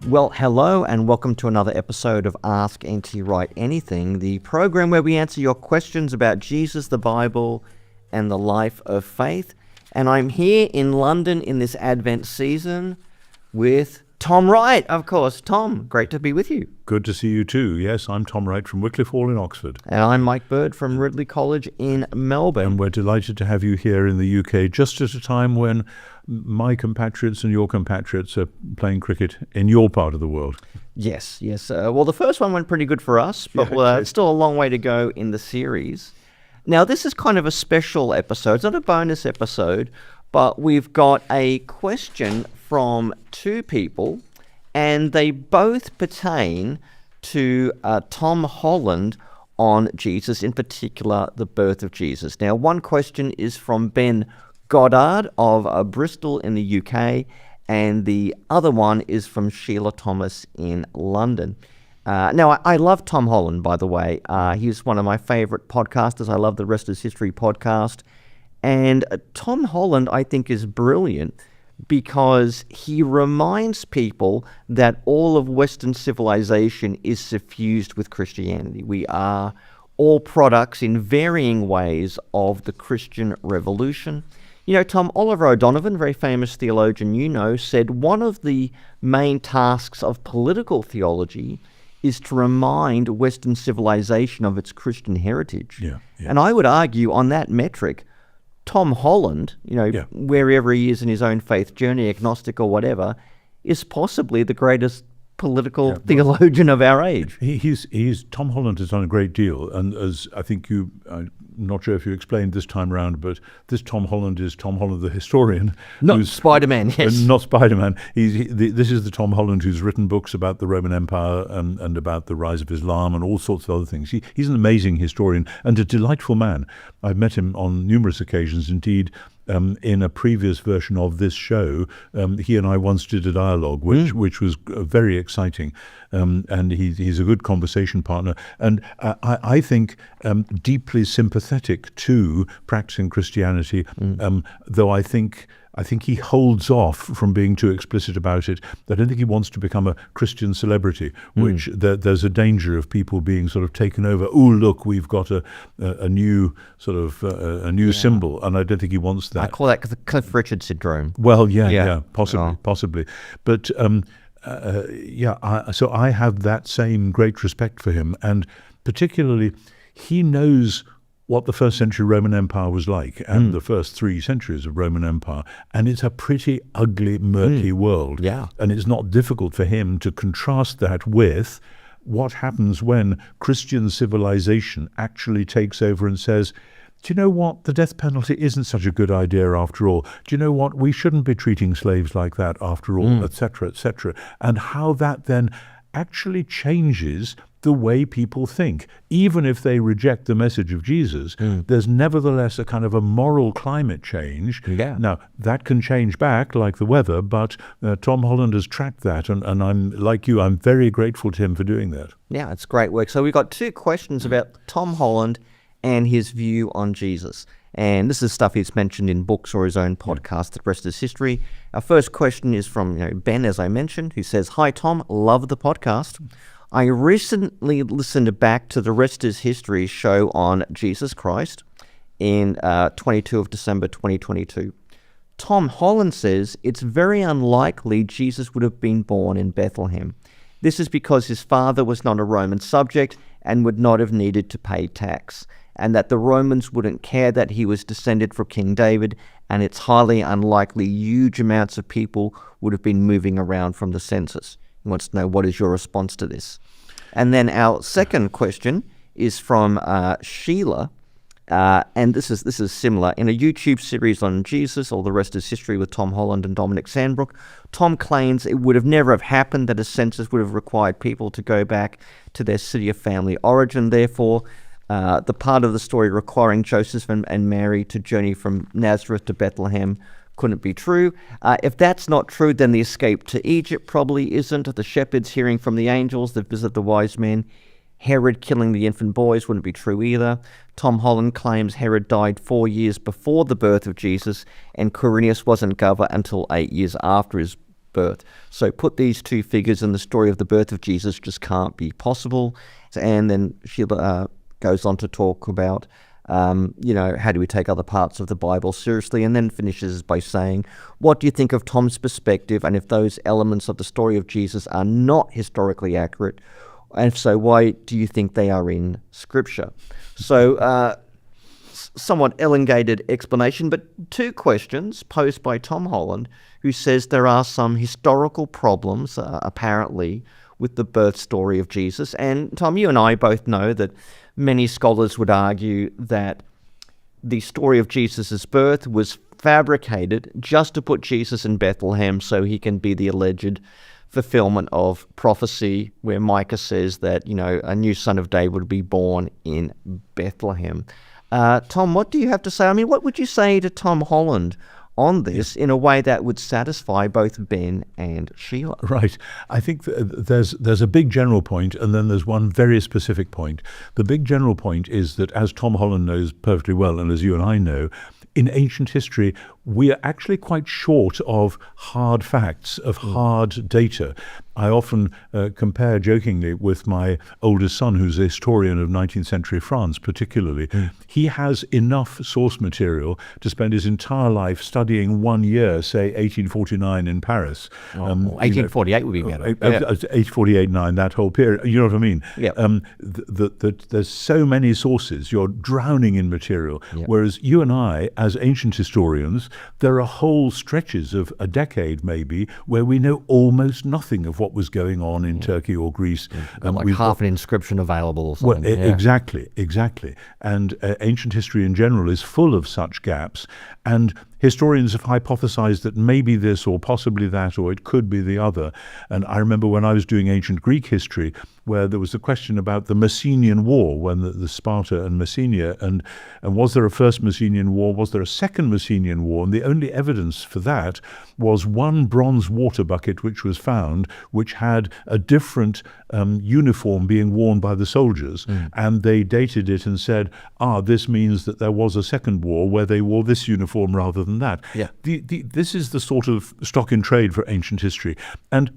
Well, hello and welcome to another episode of Ask NT Wright Anything, the program where we answer your questions about Jesus, the Bible, and the life of faith. And I'm here in London in this Advent season with Tom Wright, of course. Tom, great to be with you. Good to see you too. Yes, I'm Tom Wright from Wycliffe Hall in Oxford. And I'm Mike Bird from Ridley College in Melbourne. And we're delighted to have you here in the UK just at a time when my compatriots and your compatriots are playing cricket in your part of the world. Yes. Well, the first one went pretty good for us, but it's still a long way to go in the series. Now, this is kind of a special episode. It's not a bonus episode, but we've got a question from two people, and they both pertain to Tom Holland on Jesus, in particular, the birth of Jesus. Now, one question is from Ben Goddard of Bristol in the UK, and the other one is from Sheila Thomas in London. Now, I love Tom Holland, by the way. He's one of my favorite podcasters. I love the Rest is History podcast. And Tom Holland, I think, is brilliant because he reminds people that all of Western civilization is suffused with Christianity. We are all products in varying ways of the Christian Revolution. You know, Tom, Oliver O'Donovan, very famous theologian you know, said one of the main tasks of political theology is to remind Western civilization of its Christian heritage. Yeah. And I would argue on that metric, Tom Holland, wherever he is in his own faith journey, agnostic or whatever, is possibly the greatest political theologian of our age. Tom Holland has done a great deal, and as I think I'm not sure if you explained this time round, but this Tom Holland is Tom Holland the historian. Not Spider-Man, yes. Not Spider-Man. This is the Tom Holland who's written books about the Roman Empire and about the rise of Islam and all sorts of other things. He's an amazing historian and a delightful man. I've met him on numerous occasions, indeed. In a previous version of this show, he and I once did a dialogue, which was very exciting, and he's a good conversation partner, and I think deeply sympathetic to practicing Christianity, though I think he holds off from being too explicit about it. I don't think he wants to become a Christian celebrity, which there's a danger of people being sort of taken over. Oh, look, we've got a new sort of a new symbol, and I don't think he wants that. I call that the Cliff Richard syndrome. Well, possibly. But so I have that same great respect for him, and particularly he knows what the first century Roman Empire was like and the first 3 centuries of Roman Empire. And it's a pretty ugly, murky world. Yeah. And it's not difficult for him to contrast that with what happens when Christian civilization actually takes over and says, do you know what? The death penalty isn't such a good idea after all. Do you know what? We shouldn't be treating slaves like that after all, etc., etc. And how that then actually changes the way people think. Even if they reject the message of Jesus, there's nevertheless a kind of a moral climate change. Yeah. Now, that can change back like the weather, but Tom Holland has tracked that, and I'm like you, I'm very grateful to him for doing that. Yeah, it's great work. So we've got 2 questions about Tom Holland and his view on Jesus. And this is stuff he's mentioned in books or his own podcast, The Rest is History. Our first question is from Ben, as I mentioned, who says, "Hi, Tom, love the podcast. I recently listened back to the Rest is History show on Jesus Christ in 22 of December 2022. Tom Holland says it's very unlikely Jesus would have been born in Bethlehem. This is because his father was not a Roman subject and would not have needed to pay tax, and that the Romans wouldn't care that he was descended from King David, and it's highly unlikely huge amounts of people would have been moving around from the census." He wants to know, what is your response to this? And then our second question is from Sheila, and this is similar. In a YouTube series on Jesus, All the Rest is History with Tom Holland and Dominic Sandbrook, Tom claims it would have never have happened that a census would have required people to go back to their city of family origin. Therefore, the part of the story requiring Joseph and Mary to journey from Nazareth to Bethlehem couldn't be true. If that's not true, then the escape to Egypt probably isn't. The shepherds hearing from the angels that visit the wise men, Herod killing the infant boys wouldn't be true either. Tom Holland claims Herod died 4 years before the birth of Jesus, and Quirinius wasn't governor until 8 years after his birth. So put these two figures and the story of the birth of Jesus just can't be possible. And then she goes on to talk about, how do we take other parts of the Bible seriously, and then finishes by saying, what do you think of Tom's perspective, and if those elements of the story of Jesus are not historically accurate, and if so, why do you think they are in Scripture? So, somewhat elongated explanation, but two questions posed by Tom Holland, who says there are some historical problems, apparently, with the birth story of Jesus. And Tom, you and I both know that many scholars would argue that the story of Jesus' birth was fabricated just to put Jesus in Bethlehem so he can be the alleged fulfillment of prophecy, where Micah says that, a new son of David would be born in Bethlehem. Tom, what do you have to say? I mean, what would you say to Tom Holland on this in a way that would satisfy both Ben and Sheila? Right. I think there's a big general point, and then there's one very specific point. The big general point is that, as Tom Holland knows perfectly well, and as you and I know, in ancient history, we are actually quite short of hard facts, of hard data. I often compare jokingly with my oldest son, who's a historian of 19th century France particularly. He has enough source material to spend his entire life studying 1 year, say 1849 in Paris. 1848 would be better. 1848, 9, that whole period. You know what I mean? Yeah. There's so many sources, you're drowning in material. Whereas you and I, as ancient historians, there are whole stretches of a decade maybe where we know almost nothing of what was going on in Turkey or Greece. Like half an inscription available or something. Well, exactly. And ancient history in general is full of such gaps. And historians have hypothesized that maybe this or possibly that, or it could be the other. And I remember when I was doing ancient Greek history, where there was a question about the Messenian War, when the Sparta and Messenia, and was there a first Messenian War, was there a second Messenian War? And the only evidence for that was one bronze water bucket which was found, which had a different uniform being worn by the soldiers, and they dated it and said, this means that there was a second war where they wore this uniform rather than that. Yeah. This is the sort of stock in trade for ancient history. And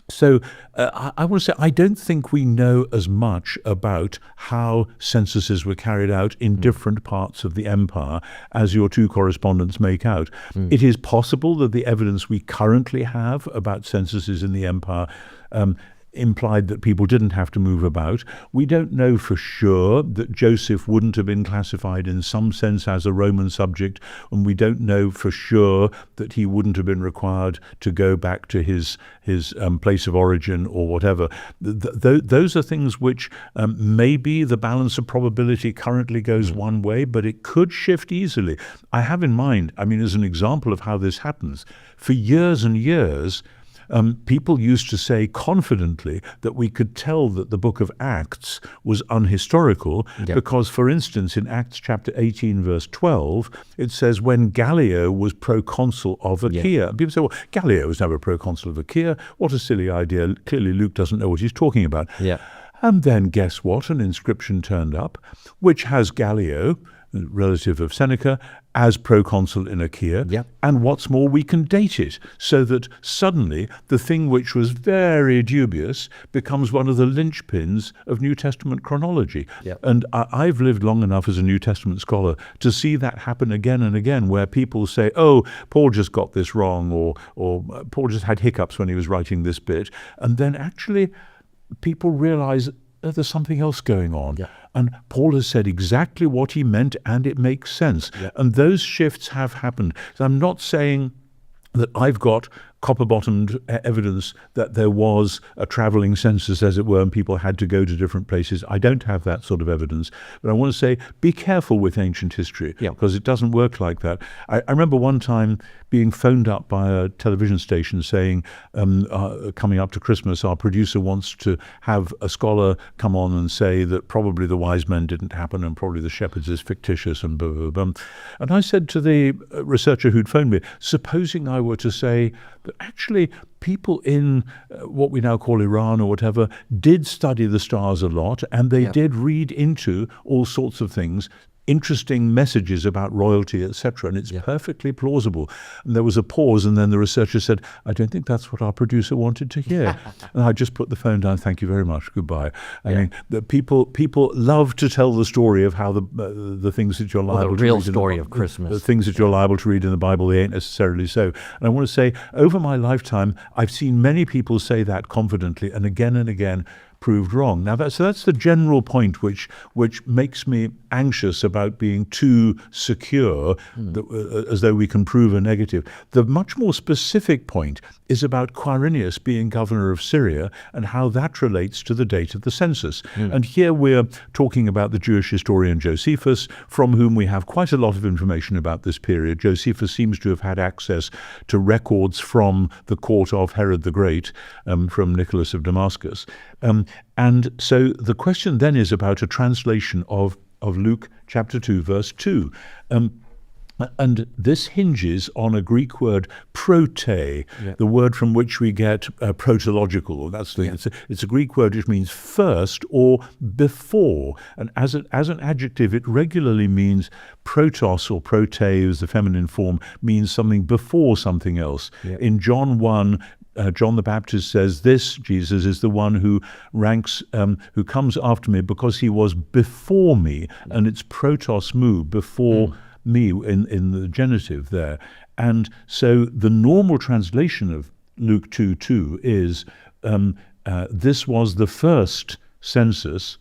so I want to say I don't think we know as much about how censuses were carried out in different parts of the empire as your two correspondents make out. It is possible that the evidence we currently have about censuses in the empire implied that people didn't have to move about. We don't know for sure that Joseph wouldn't have been classified in some sense as a Roman subject, and we don't know for sure that he wouldn't have been required to go back to his place of origin or whatever. Those are things which maybe the balance of probability currently goes one way, but it could shift easily. I have in mind, as an example of how this happens, for years and years, people used to say confidently that we could tell that the book of Acts was unhistorical because, for instance, in Acts chapter 18, verse 12, it says, when Gallio was proconsul of Achaia. And people say, well, Gallio was never proconsul of Achaia. What a silly idea. Clearly, Luke doesn't know what he's talking about. And then guess what? An inscription turned up, which has Gallio, relative of Seneca, as proconsul in Achaia. And what's more, we can date it so that suddenly the thing which was very dubious becomes one of the linchpins of New Testament chronology. And I've lived long enough as a New Testament scholar to see that happen again and again, where people say, Paul just got this wrong, or Paul just had hiccups when he was writing this bit. And then actually people realize there's something else going on. And Paul has said exactly what he meant, and it makes sense. And those shifts have happened. So I'm not saying that I've got copper-bottomed evidence that there was a traveling census, as it were, and people had to go to different places. I don't have that sort of evidence. But I want to say, be careful with ancient history, because it doesn't work like that. I remember one time being phoned up by a television station saying, coming up to Christmas, our producer wants to have a scholar come on and say that probably the wise men didn't happen and probably the shepherds is fictitious and blah, blah, blah. And I said to the researcher who'd phoned me, supposing I were to say that actually people in what we now call Iran or whatever did study the stars a lot, and they did read into all sorts of things. interesting messages about royalty, etc. And it's perfectly plausible. And there was a pause, and then the researcher said, I don't think that's what our producer wanted to hear. And I just put the phone down. Thank you very much. Goodbye. I mean, the people love to tell the story of how the things that you're liable the to real read story of Christmas. The things that you're liable to read in the Bible, they ain't necessarily so. And I want to say, over my lifetime, I've seen many people say that confidently, and again proved wrong. Now that's the general point which makes me anxious about being too secure, as though we can prove a negative. The much more specific point is about Quirinius being governor of Syria and how that relates to the date of the census. And here we're talking about the Jewish historian Josephus, from whom we have quite a lot of information about this period. Josephus seems to have had access to records from the court of Herod the Great, from Nicholas of Damascus. And so the question then is about a translation of Luke chapter 2, verse 2. And this hinges on a Greek word, prote, the word from which we get protological. That's the it's a Greek word which means first or before. And as an adjective, it regularly means protos, or prote, is the feminine form, means something before something else. In John 1, John the Baptist says, this Jesus is the one who ranks, who comes after me because he was before me, and it's protos mu, before me, in the genitive there. And so the normal translation of Luke 2:2 is, this was the first census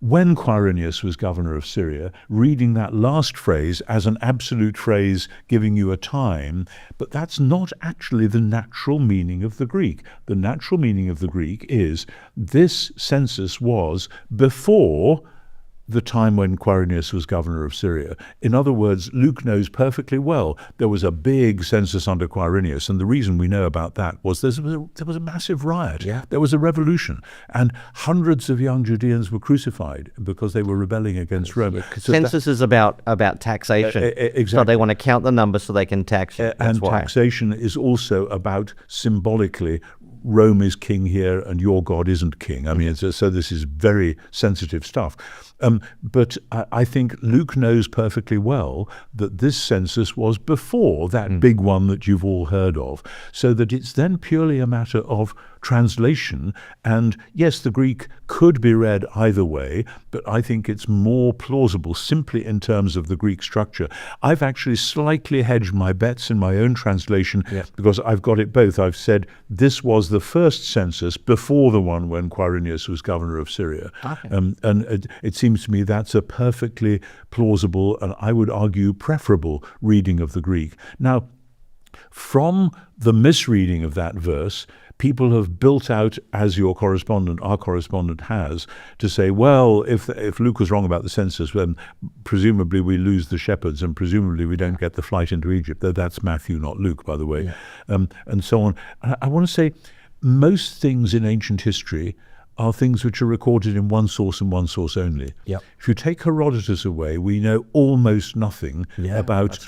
when Quirinius was governor of Syria, reading that last phrase as an absolute phrase giving you a time, but that's not actually the natural meaning of the Greek. The natural meaning of the Greek is, this census was before the time when Quirinius was governor of Syria. In other words, Luke knows perfectly well there was a big census under Quirinius, and the reason we know about that was there was a massive riot. There was a revolution, and hundreds of young Judeans were crucified because they were rebelling against Rome. So census is about taxation. Exactly. So they want to count the numbers so they can tax you. And taxation is also about, symbolically, Rome is king here and your God isn't king. I mean, so this is very sensitive stuff. But I think Luke knows perfectly well that this census was before that big one that you've all heard of, so that it's then purely a matter of translation. And yes, the Greek could be read either way, but I think it's more plausible simply in terms of the Greek structure. I've actually slightly hedged my bets in my own translation because I've got it both. I've said this was the first census before the one when Quirinius was governor of Syria. And it seems to me that's a perfectly plausible, and I would argue preferable, reading of the Greek. Now, from the misreading of that verse, people have built out, as our correspondent has, to say, well, if Luke was wrong about the census, then presumably we lose the shepherds, and presumably we don't get the flight into Egypt, though that's Matthew, not Luke, by the way, and so on. I want to say, most things in ancient history are things which are recorded in one source and one source only. If you take Herodotus away, we know almost nothing about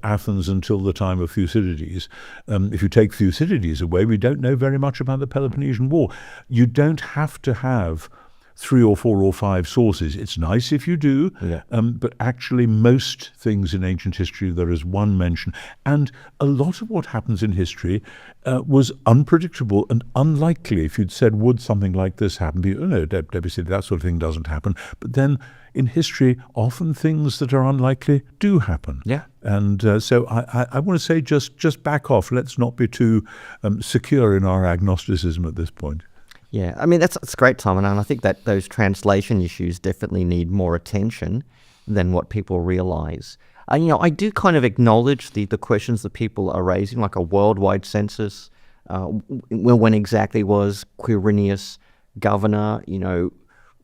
Athens until the time of Thucydides. If you take Thucydides away, we don't know very much about the Peloponnesian War. You don't have to have 3 or 4 or 5 sources. It's nice if you do, but actually most things in ancient history, there is one mention. And a lot of what happens in history was unpredictable and unlikely. If you'd said, would something like this happen? No, Debbie said that sort of thing doesn't happen. But then in history, often things that are unlikely do happen. And so I want to say, just back off. Let's not be too secure in our agnosticism at this point. Yeah, I mean, that's great, Tom, and I think that those translation issues definitely need more attention than what people realize. I do kind of acknowledge the questions that people are raising, like a worldwide census. When exactly was Quirinius governor?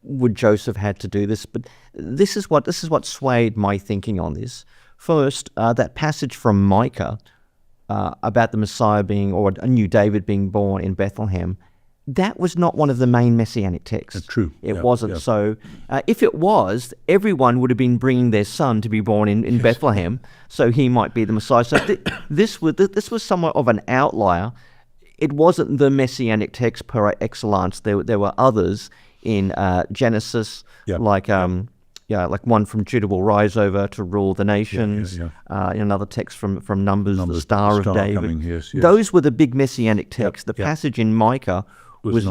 Would Joseph had to do this? But this is what swayed my thinking on this. First, that passage from Micah about the Messiah being, or a new David being born in Bethlehem, that was not one of the main messianic texts. That's true. It wasn't. So if it was, everyone would have been bringing their son to be born in Bethlehem, so he might be the Messiah. So this was somewhat of an outlier. It wasn't the messianic text per excellence. There were others in Genesis, like like one from Judah will rise over to rule the nations. Another text from Numbers, the Star of David. Coming, yes. Those were the big messianic texts. The passage in Micah was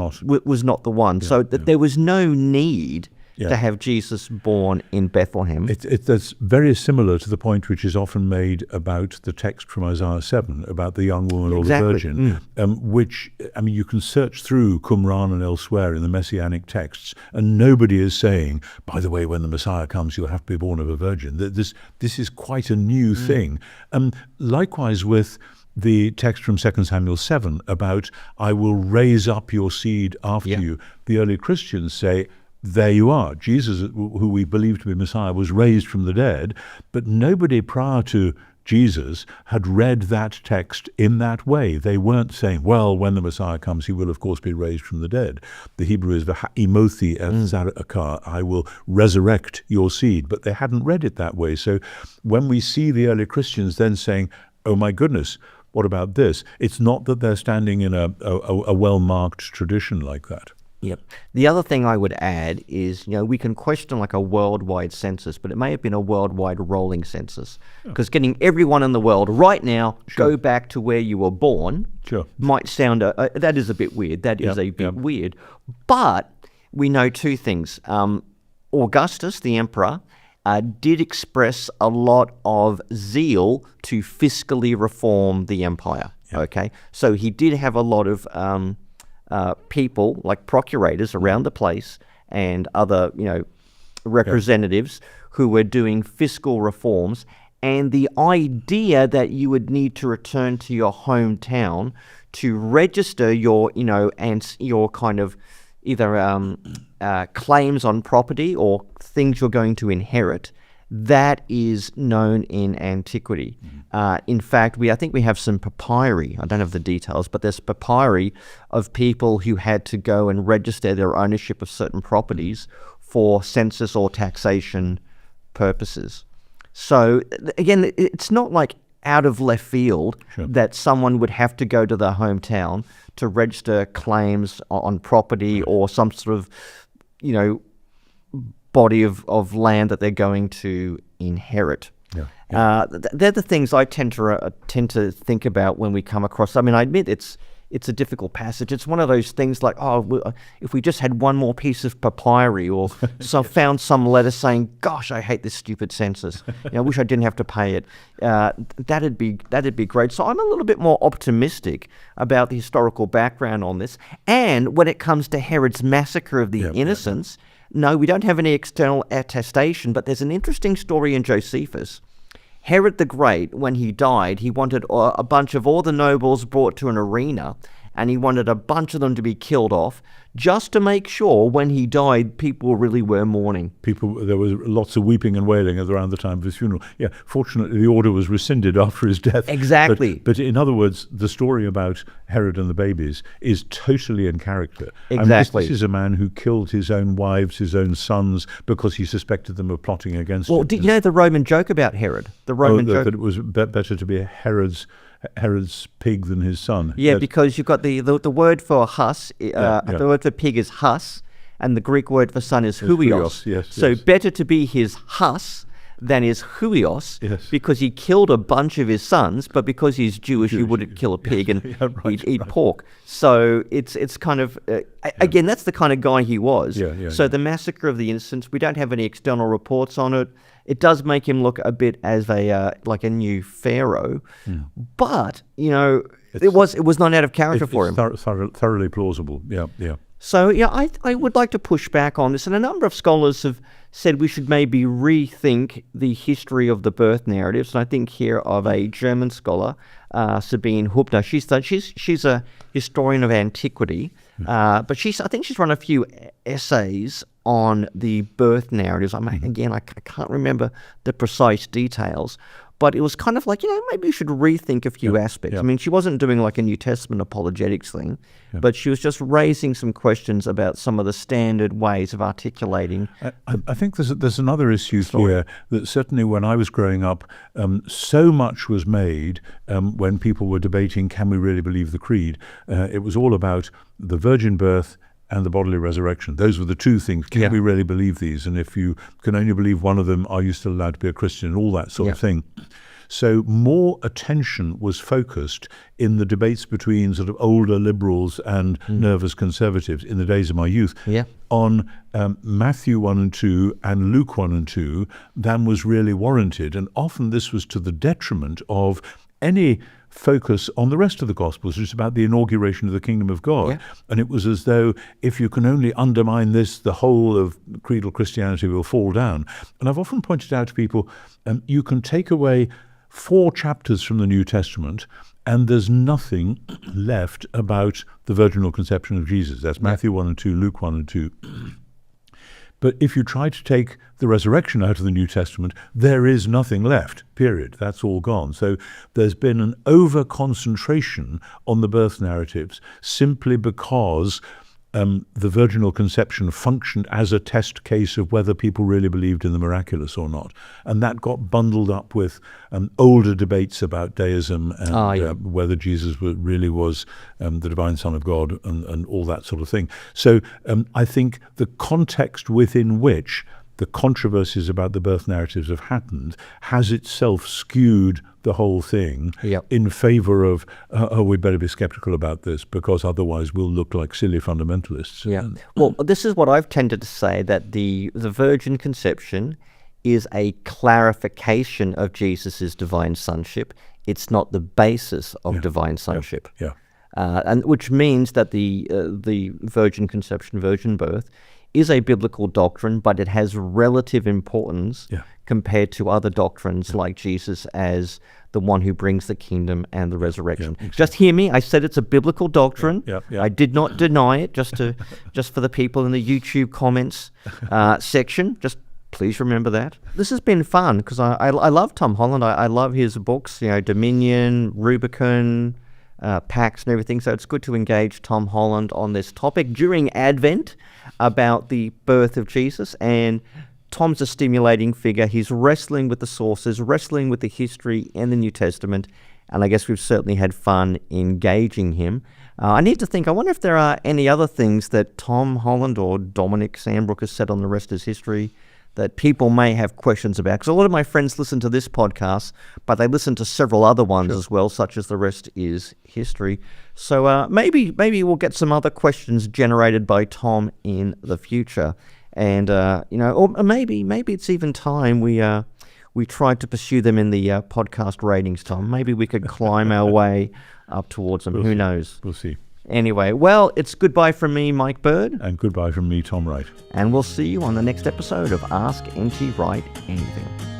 not the one. So there was no need to have Jesus born in Bethlehem. That's very similar to the point which is often made about the text from Isaiah 7 about the young woman or the virgin, which, I mean, you can search through Qumran and elsewhere in the messianic texts, and nobody is saying, by the way, when the Messiah comes, you'll have to be born of a virgin. This is quite a new thing. Likewise with the text from 2 Samuel 7 about, I will raise up your seed after you. The early Christians say, there you are. Jesus, who we believe to be Messiah, was raised from the dead, but nobody prior to Jesus had read that text in that way. They weren't saying, well, when the Messiah comes, he will, of course, be raised from the dead. The Hebrew is v'ha'imothi et zarakah, I will resurrect your seed. But they hadn't read it that way. So when we see the early Christians then saying, oh my goodness, what about this? It's not that they're standing in a well-marked tradition like that. Yep. The other thing I would add is, we can question like a worldwide census, but it may have been a worldwide rolling census. Because getting everyone in the world right now, go back to where you were born, might sound, that is a bit weird. That is a bit weird. But we know two things. Augustus, the emperor, did express a lot of zeal to fiscally reform the empire. Okay, so he did have a lot of people like procurators around the place and other, representatives who were doing fiscal reforms. And the idea that you would need to return to your hometown to register your, and your kind of either claims on property or things you're going to inherit, that is known in antiquity. In fact, I think we have some papyri. I don't have the details, but there's papyri of people who had to go and register their ownership of certain properties for census or taxation purposes. So again, it's not like out of left field that someone would have to go to their hometown to register claims on property or some sort of, body of land that they're going to inherit. They're the things I tend to think about when we come across. I mean, I admit it's a difficult passage. It's one of those things like, if we just had one more piece of papyri, or found some letter saying, "Gosh, I hate this stupid census. I wish I didn't have to pay it." That'd be great. So I'm a little bit more optimistic about the historical background on this. And when it comes to Herod's massacre of the innocents. No, we don't have any external attestation, but there's an interesting story in Josephus. Herod the Great, when he died, he wanted a bunch of all the nobles brought to an arena, and he wanted a bunch of them to be killed off, just to make sure when he died, people really were mourning. There was lots of weeping and wailing around the time of his funeral. Yeah, fortunately, the order was rescinded after his death. Exactly. But in other words, the story about Herod and the babies is totally in character. Exactly. I mean, this is a man who killed his own wives, his own sons, because he suspected them of plotting against him. Well, did you know the Roman joke about Herod? The Roman joke that it was better to be Herod's pig than his son. Yeah, because you've got the word for hus, the word for pig is hus, and the Greek word for son is huios. So better to be his hus than his huios, because he killed a bunch of his sons, but because he's Jewish, he wouldn't kill a pig and he'd eat pork. So it's kind of, again, that's the kind of guy he was. So the massacre of the innocents, we don't have any external reports on it. It does make him look a bit as like a new pharaoh, but it was not out of character for him. Thoroughly plausible. So I would like to push back on this, and a number of scholars have said we should maybe rethink the history of the birth narratives. And I think here of a German scholar, Sabine Hubner. She's a historian of antiquity, but I think she's run a few essays on the birth narratives. I can't remember the precise details, but it was kind of like, maybe you should rethink a few aspects. I mean, she wasn't doing like a New Testament apologetics thing, but she was just raising some questions about some of the standard ways of articulating. I think there's another issue here that certainly when I was growing up, so much was made when people were debating, can we really believe the creed? It was all about the virgin birth and the bodily resurrection. Those were the two things. Can we really believe these? And if you can only believe one of them, are you still allowed to be a Christian? And all that sort of thing. So more attention was focused in the debates between sort of older liberals and nervous conservatives in the days of my youth on Matthew 1 and 2 and Luke 1 and 2 than was really warranted. And often this was to the detriment of any focus on the rest of the Gospels, which is about the inauguration of the kingdom of God. And it was as though if you can only undermine this, the whole of creedal Christianity will fall down. And I've often pointed out to people, you can take away 4 chapters from the New Testament and there's nothing left about the virginal conception of Jesus. That's Matthew 1 and 2, Luke 1 and 2. But if you try to take the resurrection out of the New Testament, there is nothing left, period. That's all gone. So there's been an over-concentration on the birth narratives simply because the virginal conception functioned as a test case of whether people really believed in the miraculous or not. And that got bundled up with older debates about deism and whether Jesus really was the divine Son of God and all that sort of thing. So I think the context within which the controversies about the birth narratives have happened has itself skewed the whole thing in favor of, we better be skeptical about this because otherwise we'll look like silly fundamentalists. Well, this is what I've tended to say, that the virgin conception is a clarification of Jesus's divine sonship. It's not the basis of divine sonship. And which means that the virgin conception, virgin birth, is a biblical doctrine, but it has relative importance compared to other doctrines like Jesus as the one who brings the kingdom and the resurrection. Just hear me. I said it's a biblical doctrine. I did not deny it, just for the people in the YouTube comments section. Just please remember that. This has been fun because I love Tom Holland. I love his books, Dominion, Rubicon, Pax and everything. So it's good to engage Tom Holland on this topic during Advent about the birth of Jesus. And Tom's a stimulating figure. He's wrestling with the sources, wrestling with the history in the New Testament. And I guess we've certainly had fun engaging him. I need to think, I wonder if there are any other things that Tom Holland or Dominic Sandbrook has said on The Rest is History that people may have questions about. Because a lot of my friends listen to this podcast, but they listen to several other ones as well, such as The Rest is History. So maybe we'll get some other questions generated by Tom in the future. And, or maybe it's even time we tried to pursue them in the podcast ratings, Tom. Maybe we could climb our way up towards them. Who knows? We'll see. Anyway, well, it's goodbye from me, Mike Bird. And goodbye from me, Tom Wright. And we'll see you on the next episode of Ask NT Wright Anything.